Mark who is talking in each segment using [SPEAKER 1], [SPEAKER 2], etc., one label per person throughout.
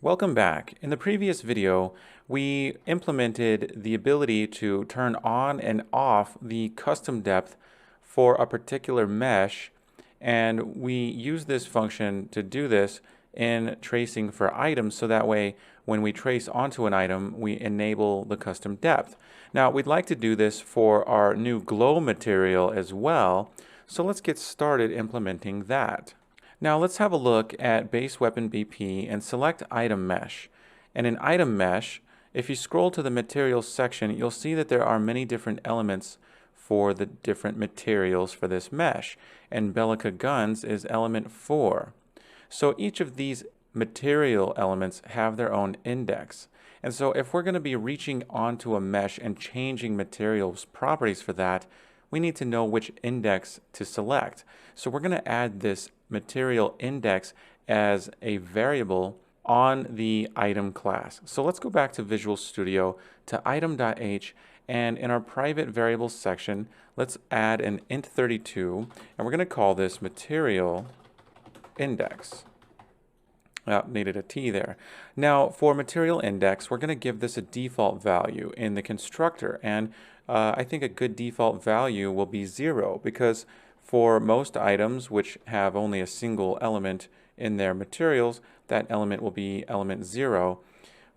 [SPEAKER 1] Welcome back. In the previous video, we implemented the ability to turn on and off the custom depth for a particular mesh, and we use this function to do this in tracing for items, so that way when we trace onto an item, we enable the custom depth. Now, we'd like to do this for our new glow material as well, so let's get started implementing that. Now let's have a look at base weapon BP and select item mesh. And in item mesh, if you scroll to the materials section, you'll see that there are many different elements for the different materials for this mesh. And Bellica Guns is element 4. So each of these material elements have their own index. And so if we're going to be reaching onto a mesh and changing materials properties for that, we need to know which index to select. So we're going to add this material index as a variable on the item class. So let's go back to Visual Studio to item.h, and in our private variables section, let's add an int32, and we're going to call this material index. Needed a T there. Now for material index, we're going to give this a default value in the constructor, and I think a good default value will be 0, because for most items which have only a single element in their materials, that element will be element 0.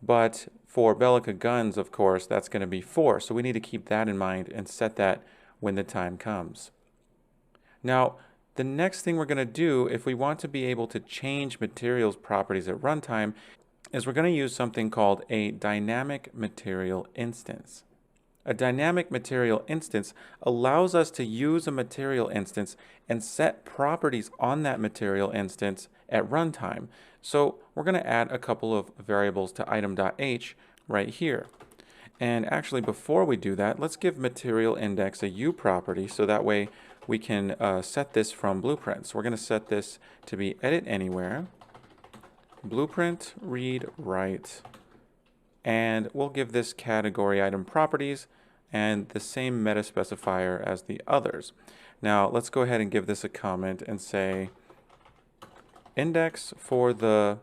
[SPEAKER 1] But for Bellica Guns, of course, that's going to be 4. So we need to keep that in mind and set that when the time comes. Now, the next thing we're going to do, if we want to be able to change materials properties at runtime, is we're going to use something called a dynamic material instance. A dynamic material instance allows us to use a material instance and set properties on that material instance at runtime. So we're going to add a couple of variables to item.h right here. And actually, before we do that, let's give material index a U property, so that way we can set this from Blueprint. So we're going to set this to be edit anywhere, Blueprint read write, and we'll give this category item properties and the same meta specifier as the others. Now let's go ahead and give this a comment and say index for the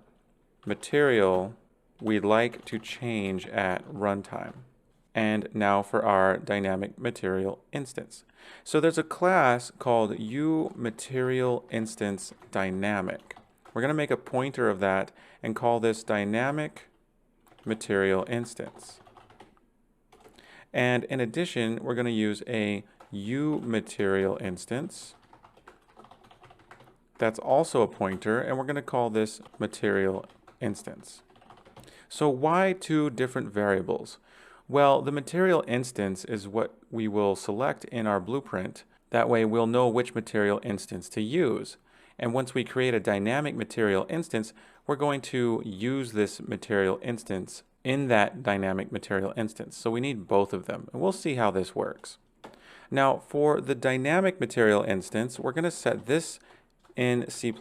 [SPEAKER 1] material we'd like to change at runtime. And now for our dynamic material instance. So there's a class called uMaterialInstanceDynamic. We're going to make a pointer of that and call this dynamic material instance. And in addition, we're going to use a uMaterialInstance. That's also a pointer, and we're going to call this material instance. So why two different variables? Well, the material instance is what we will select in our blueprint. That way we'll know which material instance to use. And once we create a dynamic material instance, we're going to use this material instance in that dynamic material instance. So we need both of them, and we'll see how this works. Now for the dynamic material instance, we're going to set this in C++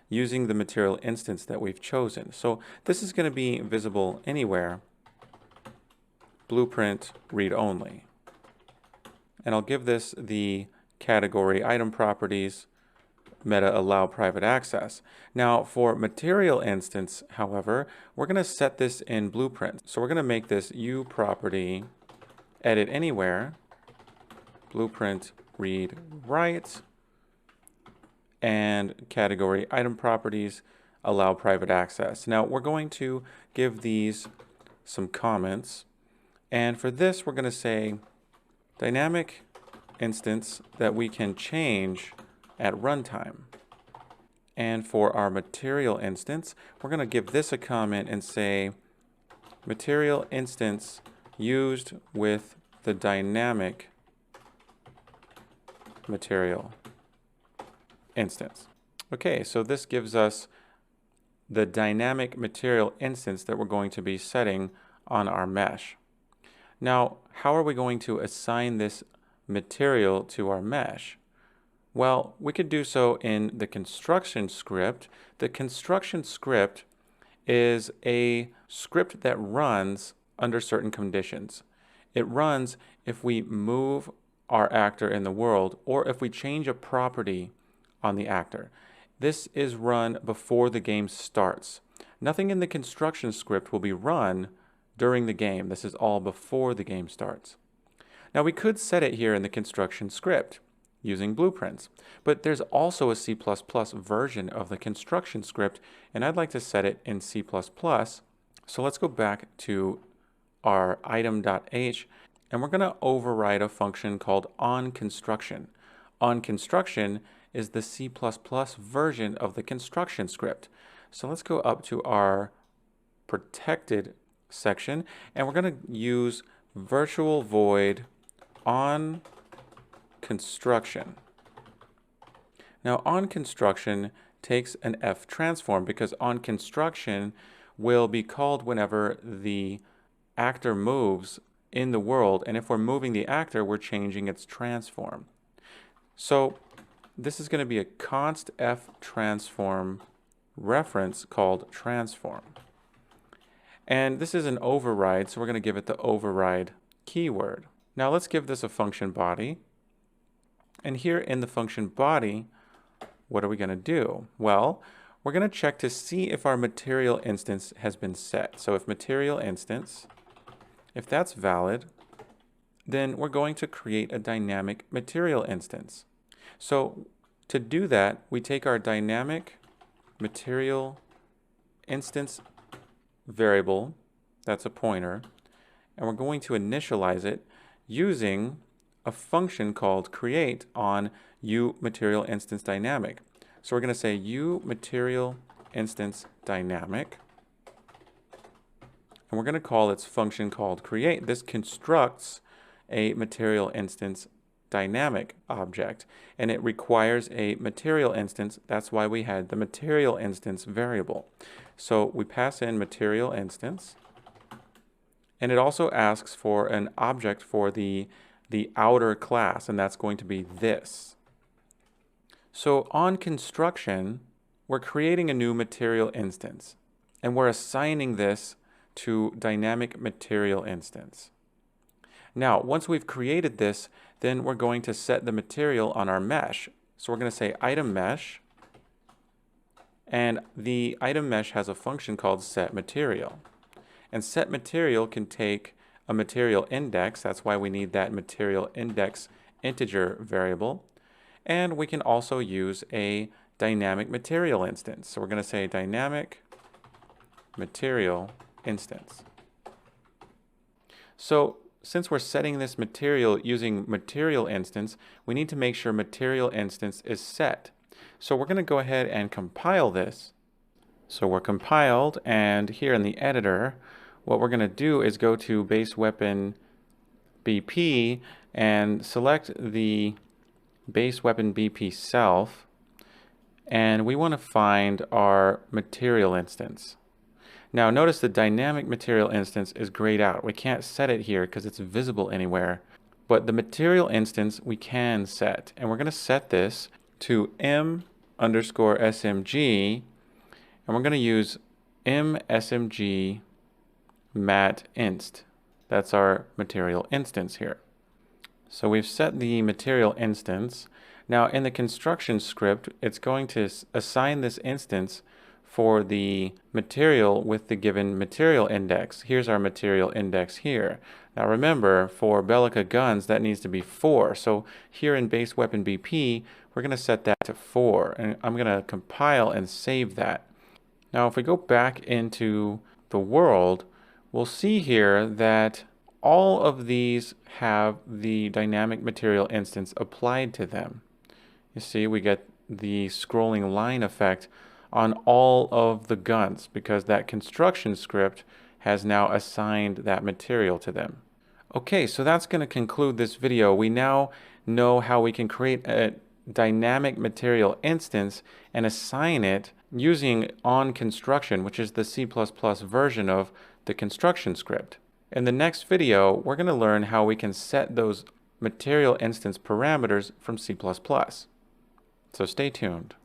[SPEAKER 1] using the material instance that we've chosen. So this is going to be visible anywhere, Blueprint read only. And I'll give this the category item properties, meta allow private access. Now for material instance, however, we're going to set this in Blueprint. So we're going to make this U property edit anywhere, Blueprint read write, and category item properties allow private access. Now we're going to give these some comments. And for this, we're going to say dynamic instance that we can change at runtime. And for our material instance, we're going to give this a comment and say material instance used with the dynamic material instance. Okay, so this gives us the dynamic material instance that we're going to be setting on our mesh. Now, how are we going to assign this material to our mesh? Well, we could do so in the construction script. The construction script is a script that runs under certain conditions. It runs if we move our actor in the world or if we change a property on the actor. This is run before the game starts. Nothing in the construction script will be run during the game. This is all before the game starts. Now we could set it here in the construction script using blueprints, but there's also a C++ version of the construction script, and I'd like to set it in C++. So let's go back to our item.h, and we're going to override a function called onConstruction. OnConstruction is the C++ version of the construction script. So let's go up to our protected section, and we're going to use virtual void onConstruction. Now onConstruction takes an F transform because onConstruction will be called whenever the actor moves in the world, and if we're moving the actor, we're changing its transform. So this is going to be a const F transform reference called transform. And this is an override, so we're going to give it the override keyword. Now let's give this a function body. And here in the function body, what are we going to do? Well, we're going to check to see if our material instance has been set. So if material instance, if that's valid, then we're going to create a dynamic material instance. So to do that, we take our dynamic material instance variable, that's a pointer, and we're going to initialize it using a function called create on uMaterialInstanceDynamic. So we're going to say uMaterialInstanceDynamic, and we're going to call its function called create. This constructs a material instance dynamic object, and it requires a material instance. That's why we had the material instance variable. So we pass in material instance, and it also asks for an object for the outer class, and that's going to be this. So on construction, we're creating a new material instance, and we're assigning this to dynamic material instance. Now, once we've created this, then we're going to set the material on our mesh. So we're going to say item mesh, and the item mesh has a function called setMaterial. And setMaterial can take a material index, that's why we need that material index integer variable, and we can also use a dynamic material instance. So we're going to say dynamic material instance. So since we're setting this material using material instance, we need to make sure material instance is set. So we're going to go ahead and compile this. So we're compiled, and here in the editor, what we're going to do is go to base weapon BP and select the base weapon BP self, and we want to find our material instance. Now notice the dynamic material instance is grayed out. We can't set it here because it's visible anywhere, but the material instance we can set, and we're going to set this to m_smg, and we're going to use m_smg mat_inst. That's our material instance here. So we've set the material instance. Now in the construction script, it's going to assign this instance for the material with the given material index. Here's our material index here. Now remember, for Bellica guns, that needs to be 4. So here in base weapon BP, we're going to set that to 4. And I'm going to compile and save that. Now if we go back into the world, we'll see here that all of these have the dynamic material instance applied to them. You see, we get the scrolling line effect on all of the guns because that construction script has now assigned that material to them. Okay, so that's going to conclude this video. We now know how we can create a dynamic material instance and assign it using onConstruction, which is the C++ version of the construction script. In the next video, we're going to learn how we can set those material instance parameters from C++. So stay tuned.